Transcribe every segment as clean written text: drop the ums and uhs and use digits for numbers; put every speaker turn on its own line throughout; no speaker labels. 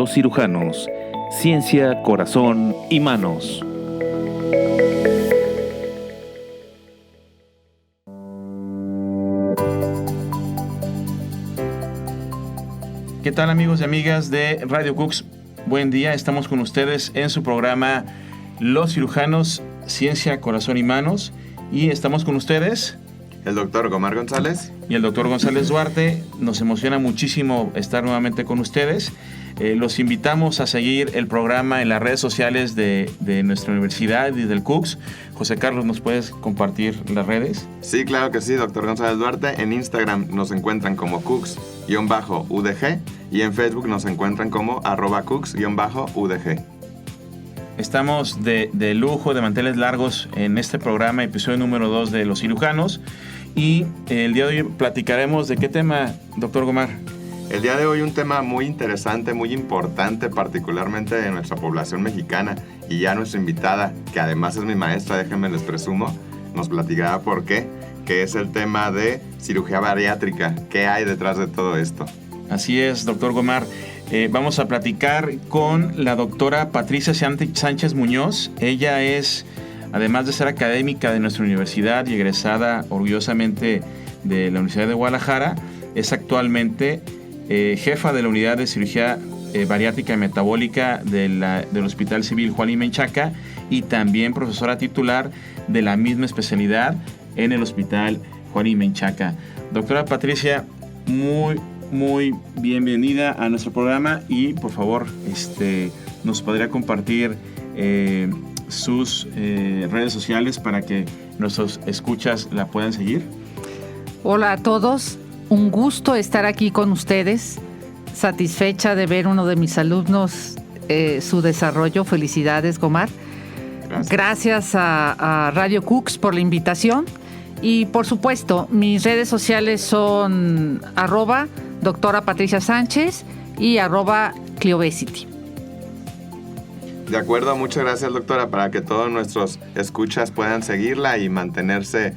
Los Cirujanos, ciencia, corazón y manos.
¿Qué tal, amigos y amigas de Radio Cux? Buen día, estamos con ustedes en su programa Los Cirujanos, ciencia, corazón y manos. Y estamos con ustedes
el doctor Gomar González
y el doctor González Duarte. Nos emociona muchísimo estar nuevamente con ustedes. Los invitamos a seguir el programa en las redes sociales de nuestra universidad y del Cux. José Carlos, ¿nos puedes compartir las redes?
Sí, claro que sí, doctor González Duarte. En Instagram nos encuentran como Cux-UDG y en Facebook nos encuentran como @Cux-UDG.
Estamos de lujo, de manteles largos en este programa, episodio número 2 de Los Cirujanos. Y el día de hoy platicaremos de qué tema, doctor Gomar.
El día de hoy un tema muy interesante, muy importante, particularmente de nuestra población mexicana. Y ya nuestra invitada, que además es mi maestra, déjenme les presumo, nos platicará por qué, que es el tema de cirugía bariátrica. ¿Qué hay detrás de todo esto?
Así es, doctor Gomar. Vamos a platicar con la doctora Patricia Sánchez Muñoz. Ella es, además de ser académica de nuestra universidad y egresada orgullosamente de la Universidad de Guadalajara, es actualmente jefa de la unidad de cirugía bariátrica y metabólica del Hospital Civil Juan y Menchaca y también profesora titular de la misma especialidad en el Hospital Juan y Menchaca. Doctora Patricia, muy bienvenida a nuestro programa y por favor nos podría compartir sus redes sociales para que nuestros escuchas la puedan seguir.
Hola a todos, un gusto estar aquí con ustedes, satisfecha de ver uno de mis alumnos su desarrollo. Felicidades, Gomar. Gracias a Radio Cux por la invitación y por supuesto mis redes sociales son @doctora Patricia Sánchez y @Cliobesity.
De acuerdo, muchas gracias, doctora, para que todos nuestros escuchas puedan seguirla y mantenerse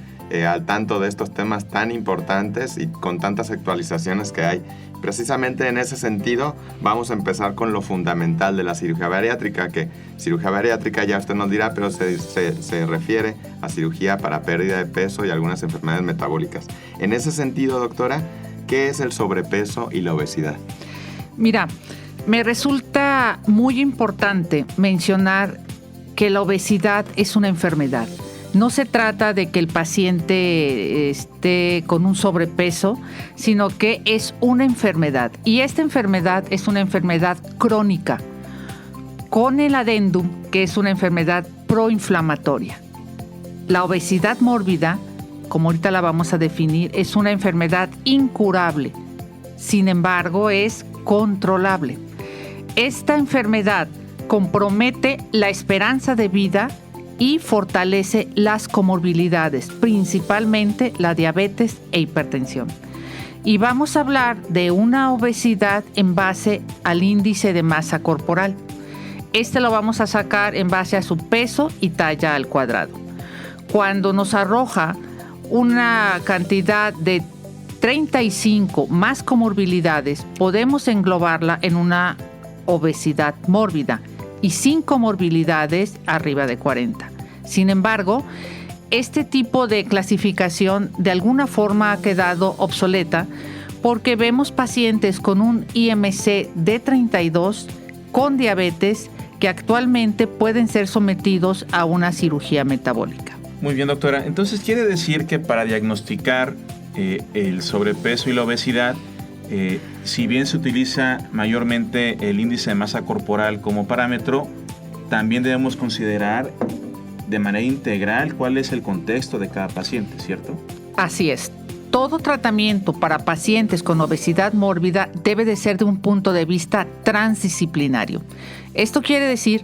al tanto de estos temas tan importantes y con tantas actualizaciones que hay. Precisamente en ese sentido, vamos a empezar con lo fundamental de la cirugía bariátrica, que cirugía bariátrica ya usted nos dirá, pero se refiere a cirugía para pérdida de peso y algunas enfermedades metabólicas. En ese sentido, doctora, ¿qué es el sobrepeso y la obesidad?
Mira, me resulta muy importante mencionar que la obesidad es una enfermedad. No se trata de que el paciente esté con un sobrepeso, sino que es una enfermedad. Y esta enfermedad es una enfermedad crónica, con el adendum, que es una enfermedad proinflamatoria. La obesidad mórbida, como ahorita la vamos a definir, es una enfermedad incurable. Sin embargo, es controlable. Esta enfermedad compromete la esperanza de vida y fortalece las comorbilidades, principalmente la diabetes e hipertensión. Y vamos a hablar de una obesidad en base al índice de masa corporal. Lo vamos a sacar en base a su peso y talla al cuadrado. Cuando nos arroja una cantidad de 35 más comorbilidades, podemos englobarla en una obesidad mórbida y sin comorbilidades arriba de 40. Sin embargo, este tipo de clasificación de alguna forma ha quedado obsoleta porque vemos pacientes con un IMC de 32 con diabetes que actualmente pueden ser sometidos a una cirugía metabólica.
Muy bien, doctora. Entonces, ¿quiere decir que para diagnosticar el sobrepeso y la obesidad, si bien se utiliza mayormente el índice de masa corporal como parámetro, también debemos considerar de manera integral cuál es el contexto de cada paciente, ¿cierto?
Así es. Todo tratamiento para pacientes con obesidad mórbida debe de ser de un punto de vista transdisciplinario. Esto quiere decir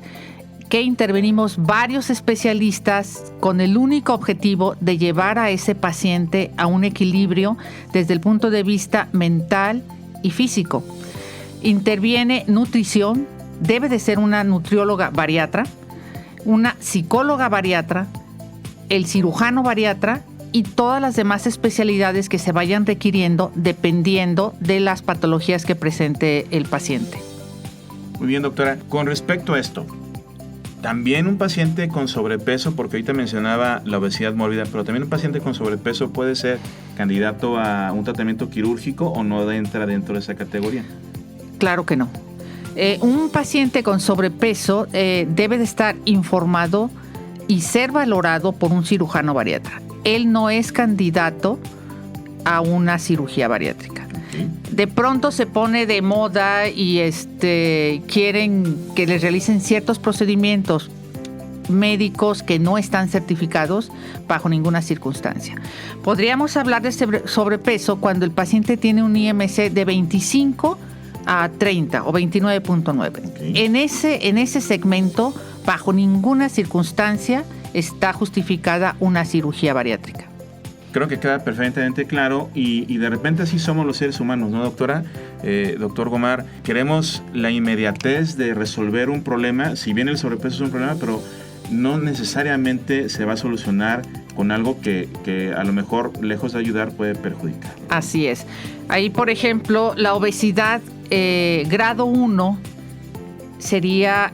que intervenimos varios especialistas con el único objetivo de llevar a ese paciente a un equilibrio desde el punto de vista mental y físico. Interviene nutrición, debe de ser una nutrióloga bariatra, una psicóloga bariatra, el cirujano bariatra y todas las demás especialidades que se vayan requiriendo dependiendo de las patologías que presente el paciente.
Muy bien, doctora. Con respecto a esto, también un paciente con sobrepeso, porque ahorita mencionaba la obesidad mórbida, pero también un paciente con sobrepeso puede ser candidato a un tratamiento quirúrgico o no entra dentro de esa categoría.
Claro que no. Un paciente con sobrepeso debe de estar informado y ser valorado por un cirujano bariatra. Él no es candidato a una cirugía bariátrica. De pronto se pone de moda y quieren que les realicen ciertos procedimientos médicos que no están certificados bajo ninguna circunstancia. Podríamos hablar de sobrepeso cuando el paciente tiene un IMC de 25 a 30 o 29.9. En ese segmento, bajo ninguna circunstancia está justificada una cirugía bariátrica.
Creo que queda perfectamente claro y de repente así somos los seres humanos, ¿no, doctora? Doctor Gomar, queremos la inmediatez de resolver un problema, si bien el sobrepeso es un problema, pero no necesariamente se va a solucionar con algo que a lo mejor, lejos de ayudar, puede perjudicar.
Así es. Ahí, por ejemplo, la obesidad grado 1 sería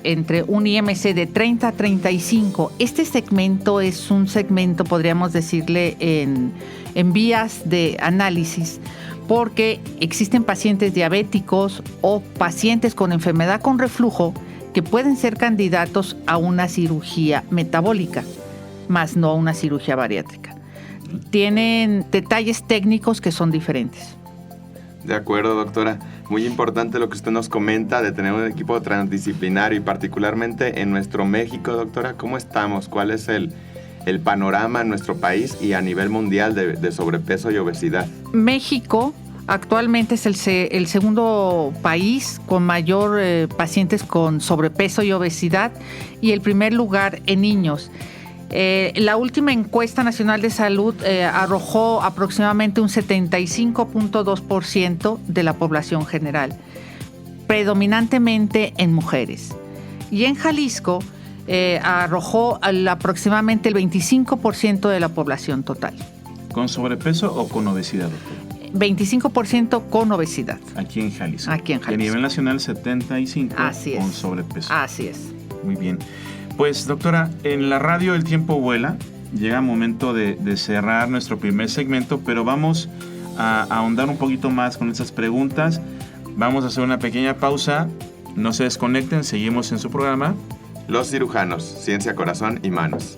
entre un IMC de 30 a 35. Este segmento es un segmento, podríamos decirle, en vías de análisis, porque existen pacientes diabéticos o pacientes con enfermedad con reflujo que pueden ser candidatos a una cirugía metabólica, más no a una cirugía bariátrica. Tienen detalles técnicos que son diferentes.
De acuerdo, doctora. Muy importante lo que usted nos comenta de tener un equipo transdisciplinario y particularmente en nuestro México, doctora. ¿Cómo estamos? ¿Cuál es el panorama en nuestro país y a nivel mundial de sobrepeso y obesidad?
México actualmente es el segundo país con mayor pacientes con sobrepeso y obesidad y el primer lugar en niños. La última encuesta nacional de salud arrojó aproximadamente un 75.2% de la población general, predominantemente en mujeres. Y en Jalisco arrojó aproximadamente el 25% de la población total.
¿Con sobrepeso o con obesidad, doctor?
25% con obesidad.
Aquí en Jalisco.
Aquí en Jalisco.
Y a nivel nacional, 75%
Así es.
Con sobrepeso.
Así es.
Muy bien. Pues, doctora, en la radio el tiempo vuela. Llega el momento de cerrar nuestro primer segmento, pero vamos a ahondar un poquito más con esas preguntas. Vamos a hacer una pequeña pausa. No se desconecten, seguimos en su programa.
Los cirujanos, ciencia, corazón y manos.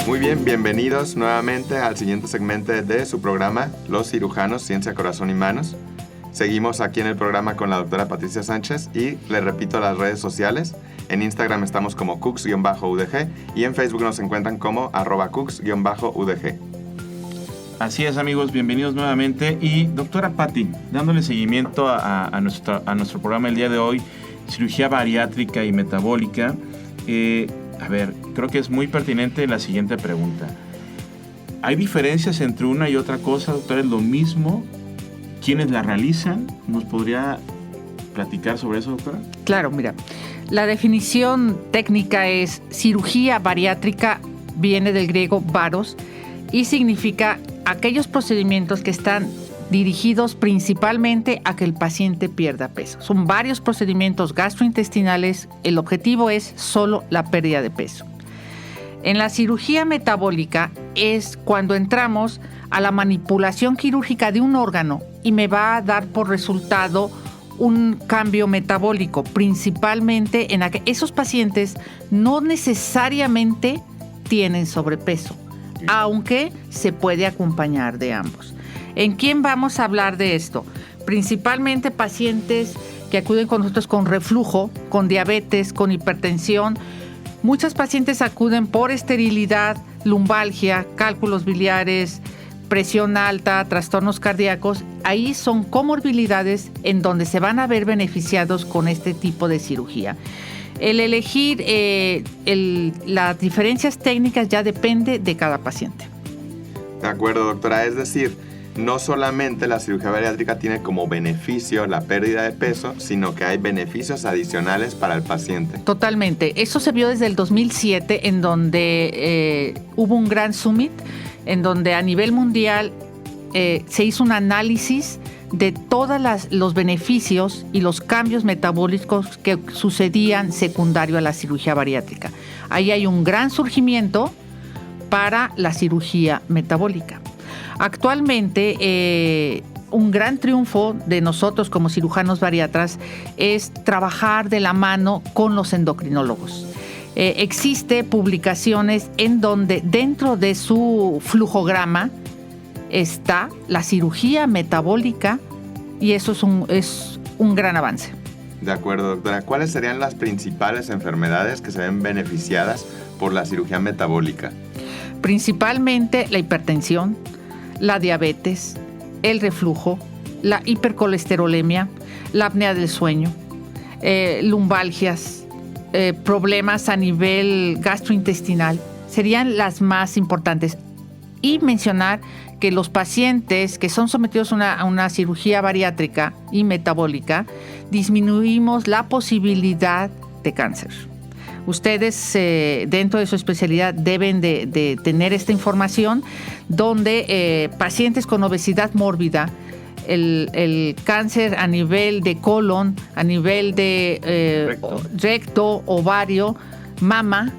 Muy bien, bienvenidos nuevamente al siguiente segmento de su programa, Los cirujanos, ciencia, corazón y manos. Seguimos aquí en el programa con la doctora Patricia Sánchez y le repito las redes sociales. En Instagram estamos como cooks-udg y en Facebook nos encuentran como @cooks-udg.
Así es, amigos, bienvenidos nuevamente. Y doctora Patti, dándole seguimiento a nuestro programa el día de hoy, cirugía bariátrica y metabólica. Creo que es muy pertinente la siguiente pregunta. ¿Hay diferencias entre una y otra cosa, doctora? ¿Es lo mismo? ¿Quiénes la realizan? ¿Nos podría platicar sobre eso, doctora?
Claro, mira, la definición técnica es cirugía bariátrica, viene del griego baros y significa aquellos procedimientos que están dirigidos principalmente a que el paciente pierda peso. Son varios procedimientos gastrointestinales, el objetivo es solo la pérdida de peso. En la cirugía metabólica es cuando entramos a la manipulación quirúrgica de un órgano y me va a dar por resultado un cambio metabólico, principalmente en esos pacientes no necesariamente tienen sobrepeso, aunque se puede acompañar de ambos. ¿En quién vamos a hablar de esto? Principalmente pacientes que acuden con nosotros con reflujo, con diabetes, con hipertensión. Muchos pacientes acuden por esterilidad, lumbalgia, cálculos biliares, presión alta, trastornos cardíacos. Ahí son comorbilidades en donde se van a ver beneficiados con este tipo de cirugía. El elegir las diferencias técnicas ya depende de cada paciente.
De acuerdo, doctora. Es decir, no solamente la cirugía bariátrica tiene como beneficio la pérdida de peso, sino que hay beneficios adicionales para el paciente.
Totalmente. Eso se vio desde el 2007, en donde hubo un gran summit, en donde a nivel mundial se hizo un análisis de todos los beneficios y los cambios metabólicos que sucedían secundario a la cirugía bariátrica. Ahí hay un gran surgimiento para la cirugía metabólica. Actualmente, un gran triunfo de nosotros como cirujanos bariatras es trabajar de la mano con los endocrinólogos. Existe publicaciones en donde dentro de su flujograma está la cirugía metabólica y eso es un gran avance.
De acuerdo, doctora. ¿Cuáles serían las principales enfermedades que se ven beneficiadas por la cirugía metabólica?
Principalmente la hipertensión, la diabetes, el reflujo, la hipercolesterolemia, la apnea del sueño, lumbalgias, problemas a nivel gastrointestinal, serían las más importantes. Y mencionar que los pacientes que son sometidos a una cirugía bariátrica y metabólica, disminuimos la posibilidad de cáncer. Ustedes, dentro de su especialidad, deben de tener esta información donde pacientes con obesidad mórbida, el cáncer a nivel de colon, a nivel de recto, ovario, mama,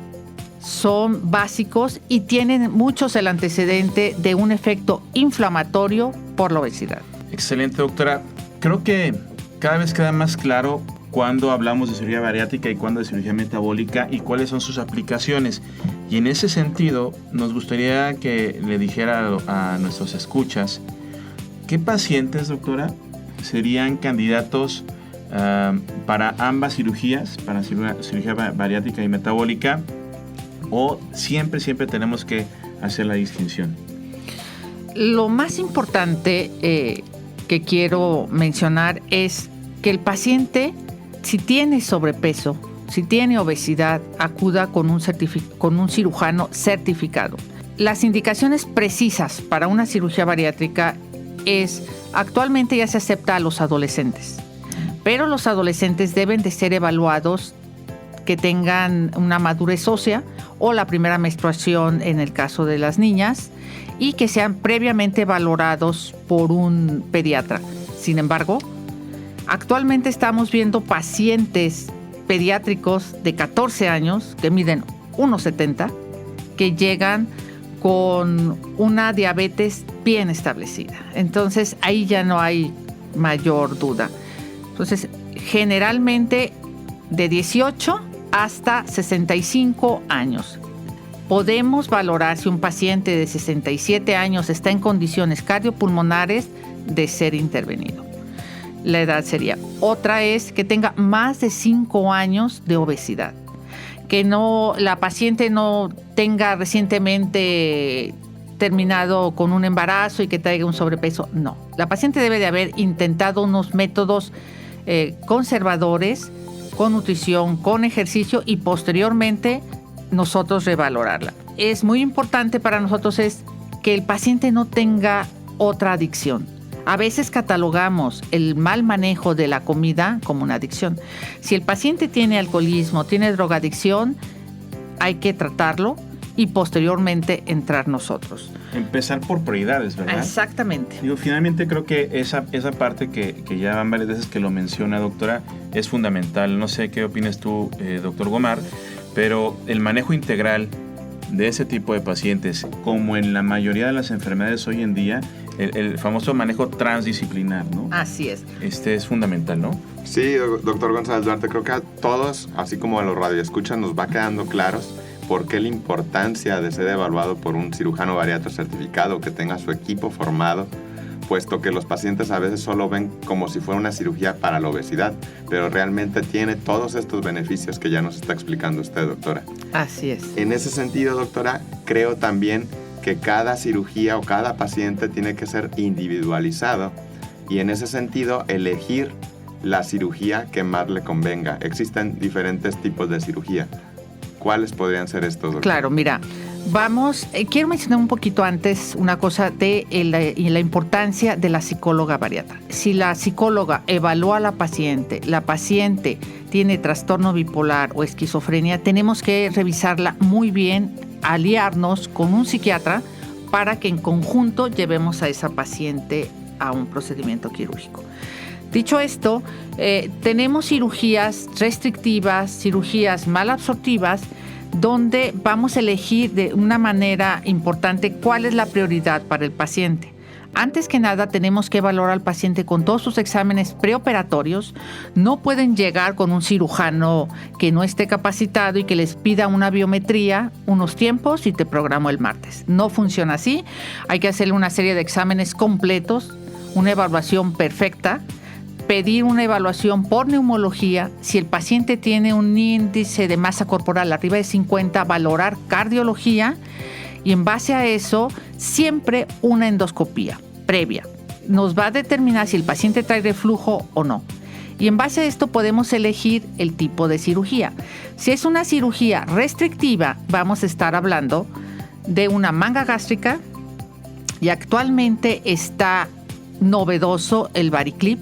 son básicos y tienen muchos el antecedente de un efecto inflamatorio por la obesidad.
Excelente, doctora. Creo que cada vez queda más claro cuándo hablamos de cirugía bariátrica y cuándo de cirugía metabólica y cuáles son sus aplicaciones. Y en ese sentido, nos gustaría que le dijera a nuestros escuchas, ¿qué pacientes, doctora, serían candidatos para ambas cirugías, para cirugía bariátrica y metabólica? ¿O siempre tenemos que hacer la distinción?
Lo más importante que quiero mencionar es que el paciente, si tiene sobrepeso, si tiene obesidad, acuda con un cirujano certificado. Las indicaciones precisas para una cirugía bariátrica actualmente ya se acepta a los adolescentes, pero los adolescentes deben de ser evaluados que tengan una madurez ósea o la primera menstruación en el caso de las niñas y que sean previamente valorados por un pediatra. Sin embargo, actualmente estamos viendo pacientes pediátricos de 14 años que miden 1,70 que llegan con una diabetes bien establecida. Entonces, ahí ya no hay mayor duda. Entonces, generalmente de 18 hasta 65 años. Podemos valorar si un paciente de 67 años está en condiciones cardiopulmonares de ser intervenido. La edad sería. Otra es que tenga más de 5 años de obesidad. Que la paciente no tenga recientemente terminado con un embarazo y que traiga un sobrepeso. No. La paciente debe de haber intentado unos métodos conservadores, con nutrición, con ejercicio y posteriormente nosotros revalorarla. Es muy importante para nosotros es que el paciente no tenga otra adicción. A veces catalogamos el mal manejo de la comida como una adicción. Si el paciente tiene alcoholismo, tiene drogadicción, hay que tratarlo y posteriormente entrar nosotros.
Empezar por prioridades, ¿verdad?
Exactamente.
Finalmente creo que esa parte que ya van varias veces que lo menciona, doctora, es fundamental. No sé qué opinas tú, doctor Gomar, pero el manejo integral de ese tipo de pacientes, como en la mayoría de las enfermedades hoy en día, el famoso manejo transdisciplinar, ¿no?
Así es.
Es fundamental, ¿no?
Sí, doctor González Duarte, creo que a todos, así como a los radioescuchas, nos va quedando claros por qué la importancia de ser evaluado por un cirujano bariatra certificado que tenga su equipo formado, puesto que los pacientes a veces solo ven como si fuera una cirugía para la obesidad, pero realmente tiene todos estos beneficios que ya nos está explicando usted, doctora.
Así es.
En ese sentido, doctora, creo también que cada cirugía o cada paciente tiene que ser individualizado y en ese sentido elegir la cirugía que más le convenga. Existen diferentes tipos de cirugía. ¿Cuáles podrían ser estos, doctor?
Claro, mira, quiero mencionar un poquito antes una cosa de la importancia de la psicóloga bariatra. Si la psicóloga evalúa a la paciente tiene trastorno bipolar o esquizofrenia, tenemos que revisarla muy bien, aliarnos con un psiquiatra para que en conjunto llevemos a esa paciente a un procedimiento quirúrgico. Dicho esto, tenemos cirugías restrictivas, cirugías malabsortivas, donde vamos a elegir de una manera importante cuál es la prioridad para el paciente. Antes que nada, tenemos que evaluar al paciente con todos sus exámenes preoperatorios. No pueden llegar con un cirujano que no esté capacitado y que les pida una biometría, unos tiempos y te programo el martes. No funciona así. Hay que hacerle una serie de exámenes completos, una evaluación perfecta, pedir una evaluación por neumología. Si el paciente tiene un índice de masa corporal arriba de 50, valorar cardiología. Y en base a eso, siempre una endoscopía previa. Nos va a determinar si el paciente trae reflujo o no. Y en base a esto podemos elegir el tipo de cirugía. Si es una cirugía restrictiva, vamos a estar hablando de una manga gástrica. Y actualmente está novedoso el Variclip.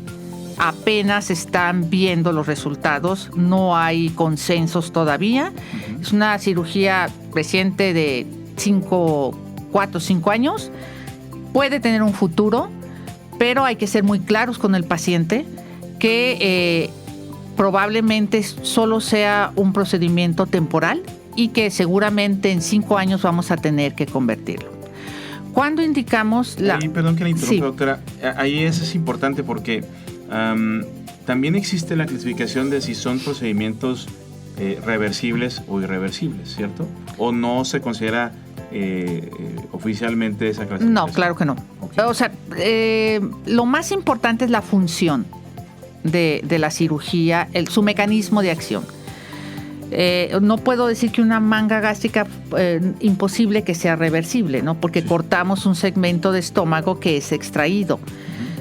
Apenas están viendo los resultados. No hay consensos todavía. Es una cirugía reciente de 4 o 5 años, puede tener un futuro, pero hay que ser muy claros con el paciente que probablemente solo sea un procedimiento temporal y que seguramente en 5 años vamos a tener que convertirlo. ¿Cuándo indicamos la...?
Perdón que le interrumpa,
sí.
Doctora. Ahí eso es importante porque también existe la clasificación de si son procedimientos reversibles o irreversibles, ¿cierto? ¿O no se considera oficialmente esa clasificación?
No, claro que no. Okay. O sea, lo más importante es la función de la cirugía, su mecanismo de acción. No puedo decir que una manga gástrica imposible que sea reversible, ¿no? Porque sí, cortamos un segmento de estómago que es extraído.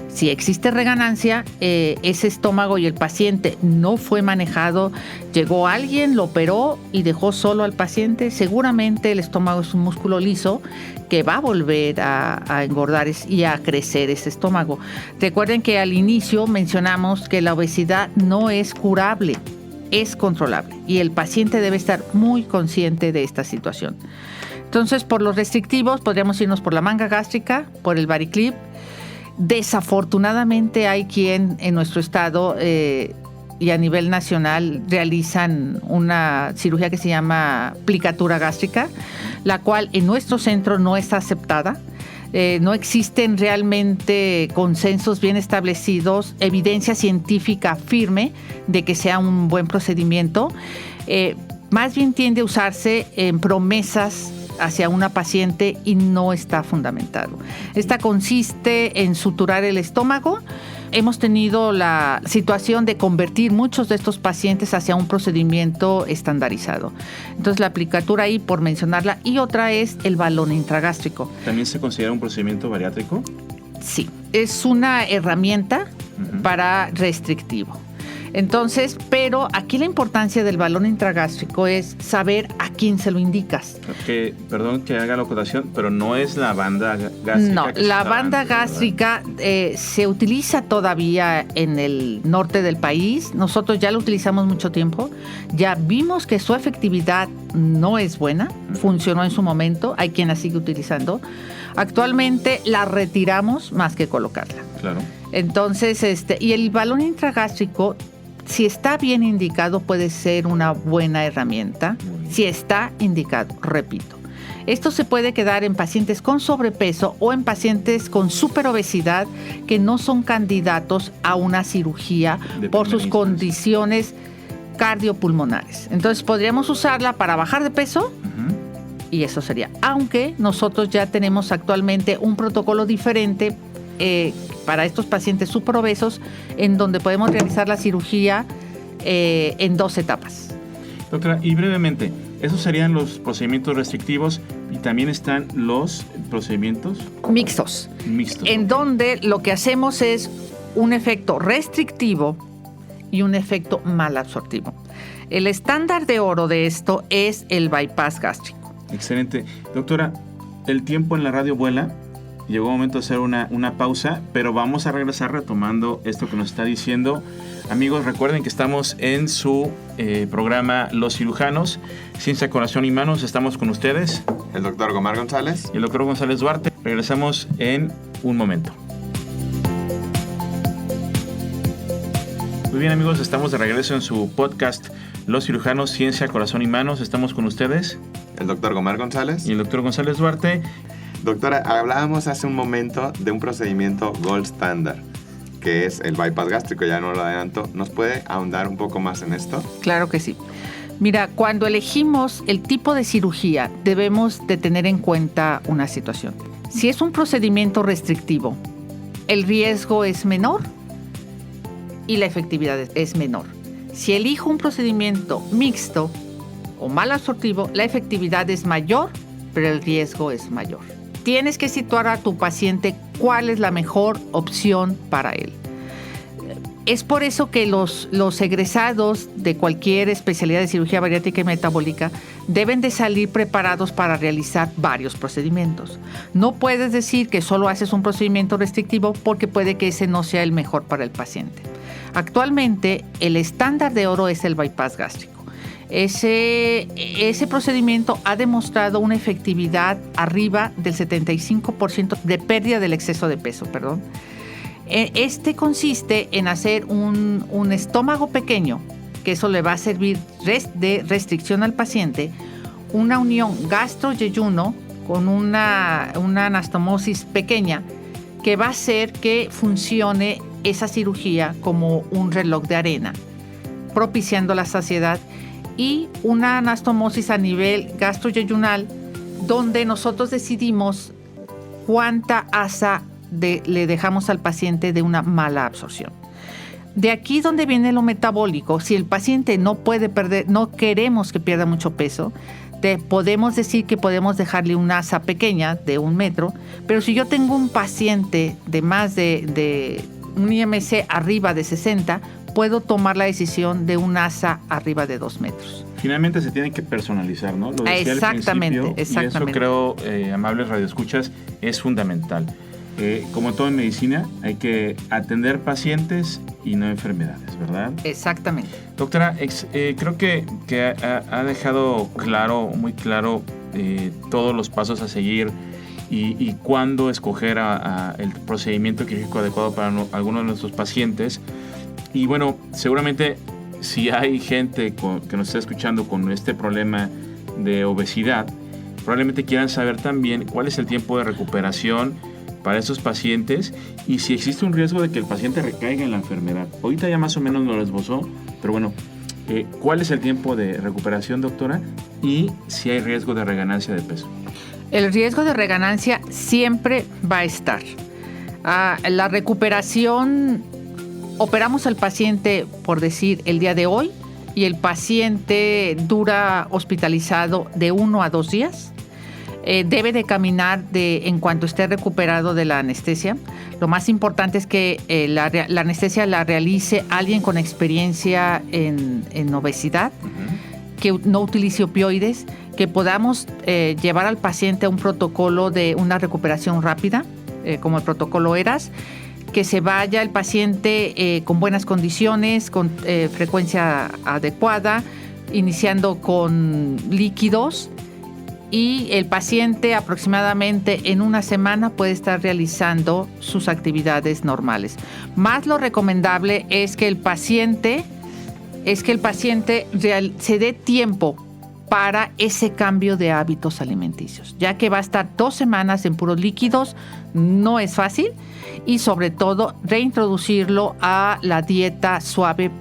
Si existe reganancia, ese estómago y el paciente no fue manejado, llegó alguien, lo operó y dejó solo al paciente, seguramente el estómago es un músculo liso que va a volver a engordar y a crecer ese estómago. Recuerden que al inicio mencionamos que la obesidad no es curable, es controlable y el paciente debe estar muy consciente de esta situación. Entonces, por los restrictivos podríamos irnos por la manga gástrica, por el Variclip. Desafortunadamente hay quien en nuestro estado y a nivel nacional realizan una cirugía que se llama plicatura gástrica, la cual en nuestro centro no está aceptada. No existen realmente consensos bien establecidos, evidencia científica firme de que sea un buen procedimiento. Más bien tiende a usarse en promesas hacia una paciente y no está fundamentado. Esta consiste en suturar el estómago. Hemos tenido la situación de convertir muchos de estos pacientes hacia un procedimiento estandarizado. Entonces la aplicatura ahí, por mencionarla, y otra es el balón intragástrico.
¿También se considera un procedimiento bariátrico?
Sí, es una herramienta para restrictivo. Entonces, pero aquí la importancia del balón intragástrico es saber a quién se lo indicas.
Perdón que haga la acotación, pero no es la banda gástrica.
No, la banda gástrica se utiliza todavía en el norte del país. Nosotros ya lo utilizamos mucho tiempo. Ya vimos que su efectividad no es buena. Funcionó en su momento. Hay quien la sigue utilizando. Actualmente la retiramos más que colocarla.
Claro.
Entonces, y el balón intragástrico, si está bien indicado, puede ser una buena herramienta. Si está indicado, repito. Esto se puede quedar en pacientes con sobrepeso o en pacientes con superobesidad que no son candidatos a una cirugía por sus condiciones cardiopulmonares. Entonces, podríamos usarla para bajar de peso y eso sería. Aunque nosotros ya tenemos actualmente un protocolo diferente para estos pacientes superobesos, en donde podemos realizar la cirugía en 2 etapas.
Doctora, y brevemente, esos serían los procedimientos restrictivos y también están los procedimientos
mixtos, en donde lo que hacemos es un efecto restrictivo y un efecto malabsortivo. El estándar de oro de esto es el bypass gástrico.
Excelente. Doctora, el tiempo en la radio vuela. Llegó el momento de hacer una pausa, pero vamos a regresar retomando esto que nos está diciendo. Amigos, recuerden que estamos en su programa Los Cirujanos, Ciencia, Corazón y Manos. Estamos con ustedes,
el doctor Gomar González
y el doctor González Duarte. Regresamos en un momento. Muy bien, amigos, estamos de regreso en su podcast Los Cirujanos, Ciencia, Corazón y Manos. Estamos con ustedes,
el doctor Gomar González
y el doctor González Duarte.
Doctora, hablábamos hace un momento de un procedimiento gold standard, que es el bypass gástrico, ya no lo adelanto. ¿Nos puede ahondar un poco más en esto?
Claro que sí. Mira, cuando elegimos el tipo de cirugía, debemos de tener en cuenta una situación. Si es un procedimiento restrictivo, el riesgo es menor y la efectividad es menor. Si elijo un procedimiento mixto o mal absortivo, la efectividad es mayor, pero el riesgo es mayor. Tienes que situar a tu paciente cuál es la mejor opción para él. Es por eso que los egresados de cualquier especialidad de cirugía bariátrica y metabólica deben de salir preparados para realizar varios procedimientos. No puedes decir que solo haces un procedimiento restrictivo porque puede que ese no sea el mejor para el paciente. Actualmente, el estándar de oro es el bypass gástrico. Ese procedimiento ha demostrado una efectividad arriba del 75% de pérdida del exceso de peso, Este consiste en hacer un estómago pequeño, que eso le va a servir de restricción al paciente, una unión gastro-yeyuno con una anastomosis pequeña que va a hacer que funcione esa cirugía como un reloj de arena, propiciando la saciedad, y una anastomosis a nivel gastro-yeyunal, donde nosotros decidimos cuánta asa le dejamos al paciente de una mala absorción. De aquí donde viene lo metabólico. Si el paciente no puede perder, no queremos que pierda mucho peso, podemos decir que podemos dejarle una asa pequeña de 1 metro, pero si yo tengo un paciente de más de un IMC arriba de 60, puedo tomar la decisión de un asa arriba de 2 metros.
Finalmente se tiene que personalizar, ¿no? Lo decía
exactamente,
al principio,
exactamente.
Y eso creo, amables radioescuchas, es fundamental. Como todo en medicina, hay que atender pacientes y no enfermedades, ¿verdad?
Exactamente.
Doctora, creo que ha dejado muy claro todos los pasos a seguir y cuándo escoger el procedimiento quirúrgico adecuado para algunos de nuestros pacientes. Y bueno, seguramente si hay gente que nos está escuchando con este problema de obesidad, probablemente quieran saber también cuál es el tiempo de recuperación para estos pacientes y si existe un riesgo de que el paciente recaiga en la enfermedad. Ahorita ya más o menos nos lo esbozó, pero bueno, ¿cuál es el tiempo de recuperación, doctora? Y si hay riesgo de reganancia de peso.
El riesgo de reganancia siempre va a estar. La recuperación, operamos al paciente, por decir, el día de hoy, y el paciente dura hospitalizado de 1 a 2 días. Debe de caminar en cuanto esté recuperado de la anestesia. Lo más importante es que la anestesia la realice alguien con experiencia en obesidad, que no utilice opioides, que podamos llevar al paciente a un protocolo de una recuperación rápida, como el protocolo ERAS, que se vaya el paciente con buenas condiciones, con frecuencia adecuada, iniciando con líquidos, y el paciente aproximadamente en 1 semana puede estar realizando sus actividades normales. Más lo recomendable es que el paciente se dé tiempo para ese cambio de hábitos alimenticios, ya que va a estar 2 semanas en puros líquidos, no es fácil, y sobre todo reintroducirlo a la dieta suave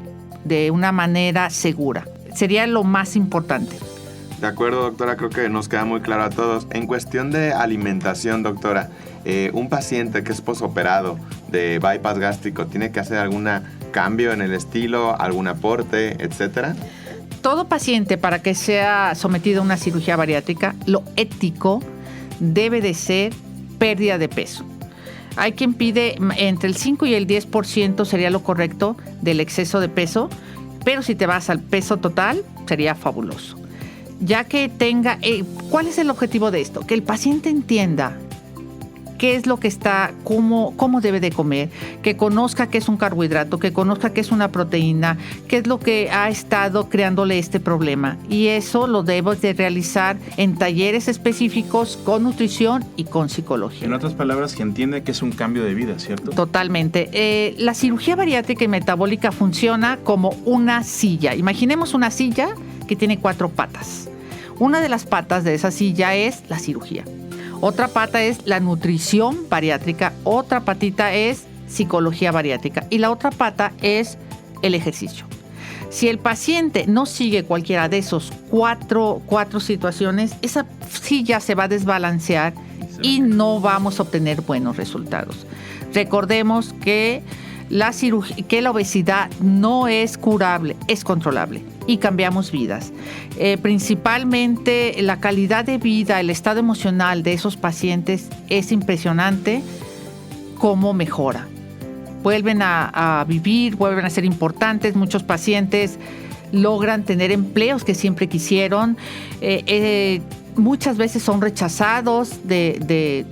de una manera segura. Sería lo más importante.
De acuerdo, doctora, creo que nos queda muy claro a todos. En cuestión de alimentación, doctora, un paciente que es posoperado de bypass gástrico, ¿tiene que hacer algún cambio en el estilo, algún aporte, etcétera?
Todo paciente, para que sea sometido a una cirugía bariátrica, lo ético debe de ser pérdida de peso. Hay quien pide entre el 5 y el 10% sería lo correcto del exceso de peso, pero si te vas al peso total, sería fabuloso. Ya que tenga, ¿cuál es el objetivo de esto? Que el paciente entienda qué es lo que está, cómo debe de comer, que conozca qué es un carbohidrato, que conozca qué es una proteína, qué es lo que ha estado creándole este problema. Y eso lo debes de realizar en talleres específicos con nutrición y con psicología.
En otras palabras, que entiende que es un cambio de vida, ¿cierto?
Totalmente. La cirugía bariátrica y metabólica funciona como una silla. Imaginemos una silla que tiene 4 patas. Una de las patas de esa silla es la cirugía. Otra pata es la nutrición bariátrica. Otra patita es psicología bariátrica. Y la otra pata es el ejercicio. Si el paciente no sigue cualquiera de esos cuatro situaciones, esa silla se va a desbalancear y no vamos a obtener buenos resultados. Recordemos que la obesidad no es curable, es controlable y cambiamos vidas. Principalmente la calidad de vida, el estado emocional de esos pacientes es impresionante cómo mejora. Vuelven a vivir, vuelven a ser importantes. Muchos pacientes logran tener empleos que siempre quisieron. Muchas veces son rechazados de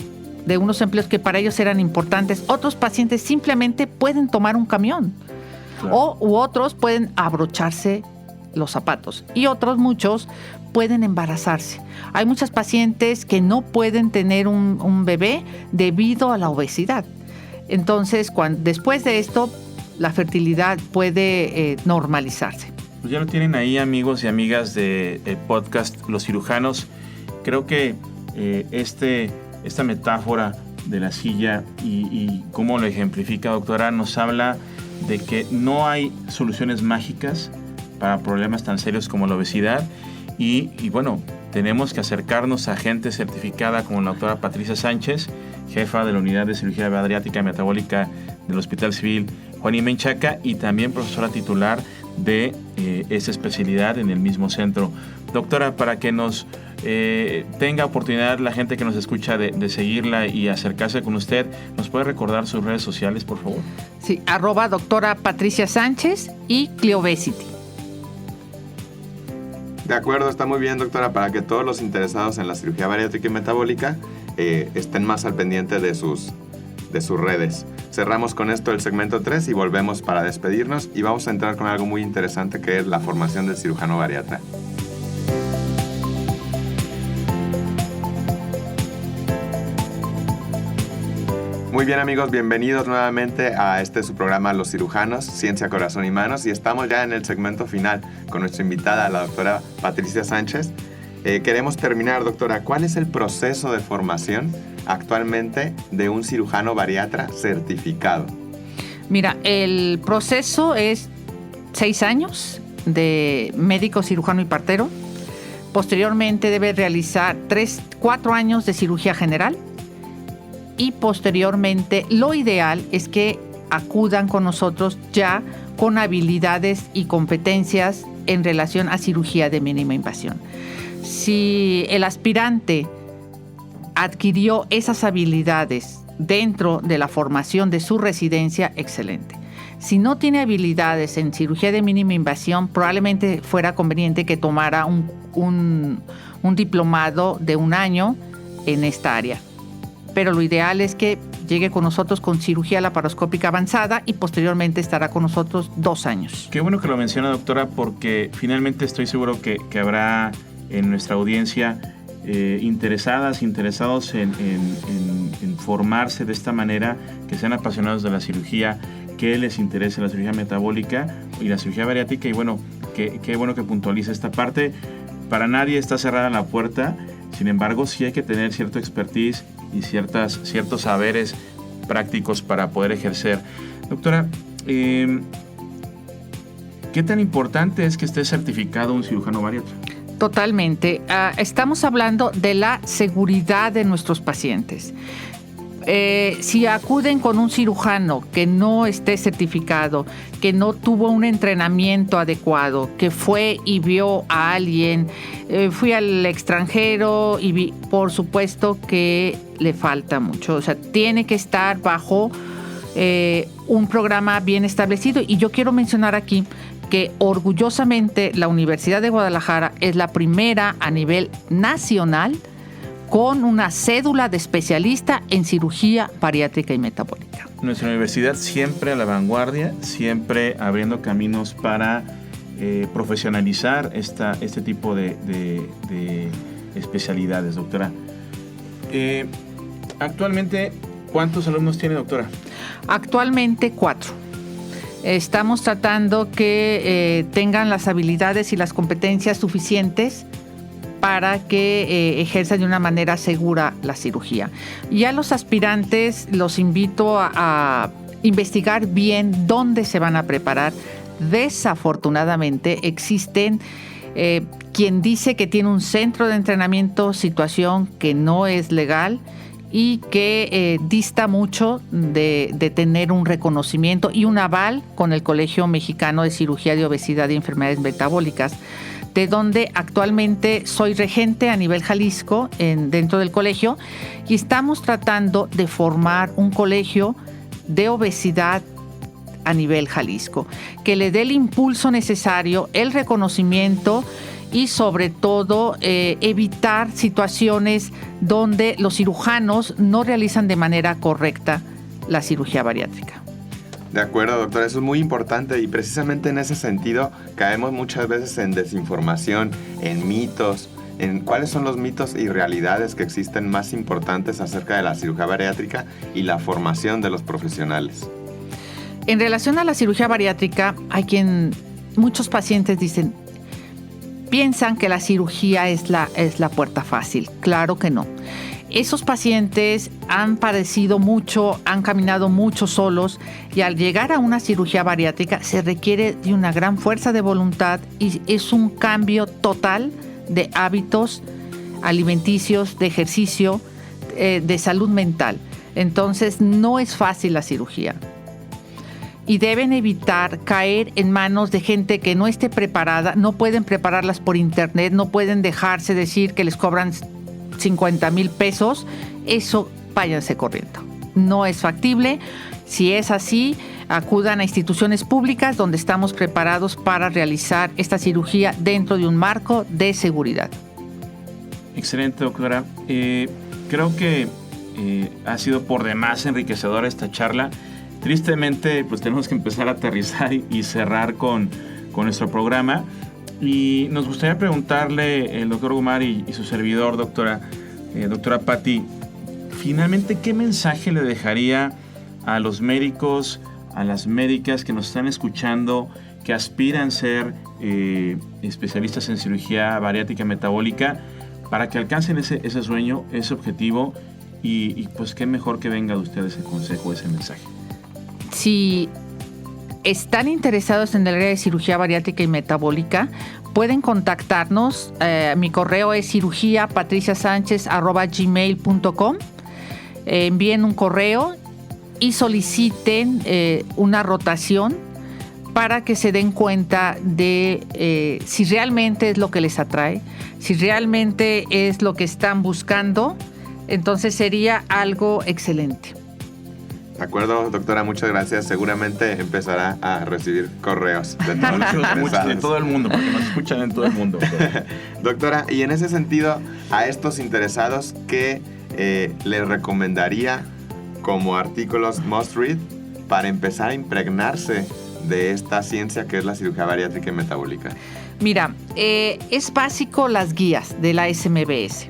unos empleos que para ellos eran importantes. Otros pacientes simplemente pueden tomar un camión. Claro. U otros pueden abrocharse los zapatos. Y muchos pueden embarazarse. Hay muchos pacientes que no pueden tener un bebé debido a la obesidad. Entonces, después de esto, la fertilidad puede normalizarse.
Pues ya lo tienen ahí, amigos y amigas de podcast Los Cirujanos. Creo que esta metáfora de la silla y cómo lo ejemplifica, doctora, nos habla de que no hay soluciones mágicas para problemas tan serios como la obesidad y bueno, tenemos que acercarnos a gente certificada como la doctora Patricia Sánchez, jefa de la Unidad de Cirugía Bariátrica y Metabólica del Hospital Civil Juan I. Menchaca y también profesora titular de esa especialidad en el mismo centro. Doctora, para que nos tenga oportunidad la gente que nos escucha de seguirla y acercarse con usted, ¿nos puede recordar sus redes sociales, por favor?
Sí, @doctora Patricia Sánchez y Cliobesity.
De acuerdo, está muy bien, doctora, para que todos los interesados en la cirugía bariátrica y metabólica estén más al pendiente de sus redes. Cerramos con esto el segmento 3 y volvemos para despedirnos y vamos a entrar con algo muy interesante que es la formación del cirujano bariatra. Muy bien, amigos, bienvenidos nuevamente a su programa Los Cirujanos, Ciencia, Corazón y Manos, y estamos ya en el segmento final con nuestra invitada, la doctora Patricia Sánchez. Queremos terminar, doctora, ¿cuál es el proceso de formación actualmente de un cirujano bariatra certificado?
Mira, el proceso es 6 años de médico, cirujano y partero. Posteriormente debe realizar 4 años de cirugía general. Y posteriormente lo ideal es que acudan con nosotros ya con habilidades y competencias en relación a cirugía de mínima invasión. Si el aspirante adquirió esas habilidades dentro de la formación de su residencia, excelente. Si no tiene habilidades en cirugía de mínima invasión, probablemente fuera conveniente que tomara un diplomado de 1 año en esta área. Pero lo ideal es que llegue con nosotros con cirugía laparoscópica avanzada y posteriormente estará con nosotros 2 años.
Qué bueno que lo menciona, doctora, porque finalmente estoy seguro que habrá en nuestra audiencia interesados en formarse de esta manera, que sean apasionados de la cirugía, que les interese la cirugía metabólica y la cirugía bariátrica. Y bueno, qué bueno que puntualice esta parte. Para nadie está cerrada la puerta, sin embargo, sí hay que tener cierto expertise y ciertos saberes prácticos para poder ejercer. Doctora, ¿qué tan importante es que esté certificado un cirujano bariatra?
Totalmente. Estamos hablando de la seguridad de nuestros pacientes. Si acuden con un cirujano que no esté certificado, que no tuvo un entrenamiento adecuado, que fue y vio a alguien, fui al extranjero y vi, por supuesto que le falta mucho. O sea, tiene que estar bajo un programa bien establecido. Y yo quiero mencionar aquí que orgullosamente la Universidad de Guadalajara es la primera a nivel nacional con una cédula de especialista en cirugía bariátrica y metabólica.
Nuestra universidad siempre a la vanguardia, siempre abriendo caminos para profesionalizar este tipo de especialidades, doctora. Actualmente, ¿cuántos alumnos tiene, doctora?
Actualmente 4. Estamos tratando que tengan las habilidades y las competencias suficientes para que ejerzan de una manera segura la cirugía. Y a los aspirantes los invito a investigar bien dónde se van a preparar. Desafortunadamente existen quien dice que tiene un centro de entrenamiento, situación que no es legal y que dista mucho de tener un reconocimiento y un aval con el Colegio Mexicano de Cirugía de Obesidad y Enfermedades Metabólicas, de donde actualmente soy regente a nivel Jalisco dentro del colegio, y estamos tratando de formar un colegio de obesidad a nivel Jalisco, que le dé el impulso necesario, el reconocimiento y sobre todo evitar situaciones donde los cirujanos no realizan de manera correcta la cirugía bariátrica.
De acuerdo, doctor, eso es muy importante y precisamente en ese sentido caemos muchas veces en desinformación, en mitos, en cuáles son los mitos y realidades que existen más importantes acerca de la cirugía bariátrica y la formación de los profesionales.
En relación a la cirugía bariátrica, muchos pacientes piensan que la cirugía es la puerta fácil. Claro que no. Esos pacientes han padecido mucho, han caminado mucho solos, y al llegar a una cirugía bariátrica se requiere de una gran fuerza de voluntad y es un cambio total de hábitos alimenticios, de ejercicio, de salud mental. Entonces no es fácil la cirugía. Y deben evitar caer en manos de gente que no esté preparada. No pueden prepararlas por internet, no pueden dejarse decir que les cobran 50,000 pesos. Eso, váyanse corriendo. No es factible. Si es así, acudan a instituciones públicas donde estamos preparados para realizar esta cirugía dentro de un marco de seguridad.
Excelente, doctora. Creo que ha sido por demás enriquecedora esta charla. Tristemente, pues tenemos que empezar a aterrizar y cerrar con nuestro programa. Y nos gustaría preguntarle, el doctor Gomar y su servidor, doctora Patti, finalmente, ¿qué mensaje le dejaría a los médicos, a las médicas que nos están escuchando, que aspiran a ser especialistas en cirugía bariátrica metabólica, para que alcancen ese sueño, ese objetivo? Y pues qué mejor que venga de ustedes ese consejo, ese mensaje.
Si están interesados en el área de cirugía bariátrica y metabólica, pueden contactarnos. Mi correo es cirugiapatriciasanchez@gmail.com. Envíen un correo y soliciten una rotación para que se den cuenta de si realmente es lo que les atrae, si realmente es lo que están buscando. Entonces sería algo excelente.
De acuerdo, doctora, muchas gracias. Seguramente empezará a recibir correos de todos los
interesados. De todo el mundo, porque nos escuchan en todo el mundo.
Doctora, y en ese sentido, a estos interesados, ¿qué les recomendaría como artículos must read para empezar a impregnarse de esta ciencia que es la cirugía bariátrica y metabólica?
Mira, es básico las guías de la SMBS.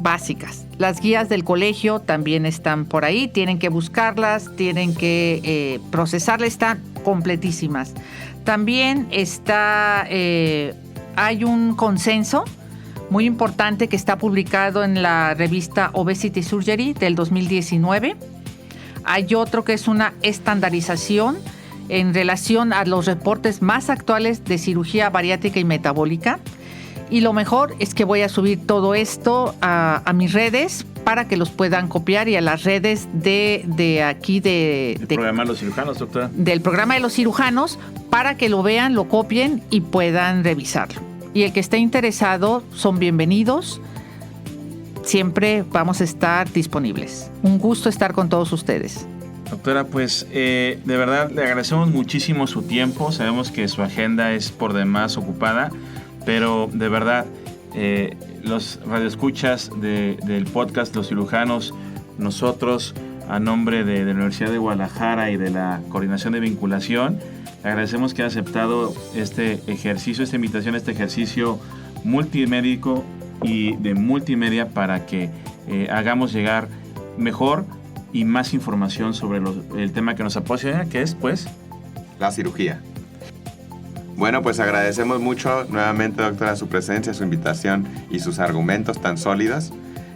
Básicas. Las guías del colegio también están por ahí, tienen que buscarlas, tienen que procesarlas, están completísimas. También hay un consenso muy importante que está publicado en la revista Obesity Surgery del 2019. Hay otro que es una estandarización en relación a los reportes más actuales de cirugía bariátrica y metabólica. Y lo mejor es que voy a subir todo esto a mis redes para que los puedan copiar, y a las redes de aquí
del programa de los cirujanos, doctora.
Del programa de los cirujanos, para que lo vean, lo copien y puedan revisarlo. Y el que esté interesado, son bienvenidos. Siempre vamos a estar disponibles. Un gusto estar con todos ustedes.
Doctora, pues de verdad le agradecemos muchísimo su tiempo. Sabemos que su agenda es por demás ocupada, pero de verdad los radioescuchas del podcast Los Cirujanos, nosotros, a nombre de la Universidad de Guadalajara y de la Coordinación de Vinculación, agradecemos que haya aceptado este ejercicio, esta invitación, este ejercicio multimédico y de multimedia para que hagamos llegar mejor y más información sobre el tema que nos apasiona, que es, pues,
la cirugía. Bueno, pues agradecemos mucho nuevamente, doctora, su presencia, su invitación y sus argumentos tan sólidos.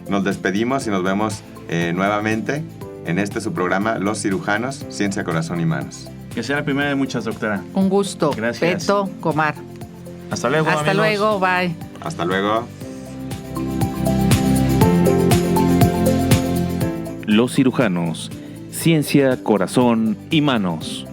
Nos despedimos y nos vemos nuevamente en su programa Los Cirujanos, Ciencia, Corazón y Manos.
Que sea la primera de muchas, doctora.
Un gusto.
Gracias.
Beto, Gomar.
Hasta luego,
Hasta
amigos.
luego, bye.
Hasta luego.
Los Cirujanos, Ciencia, Corazón y Manos.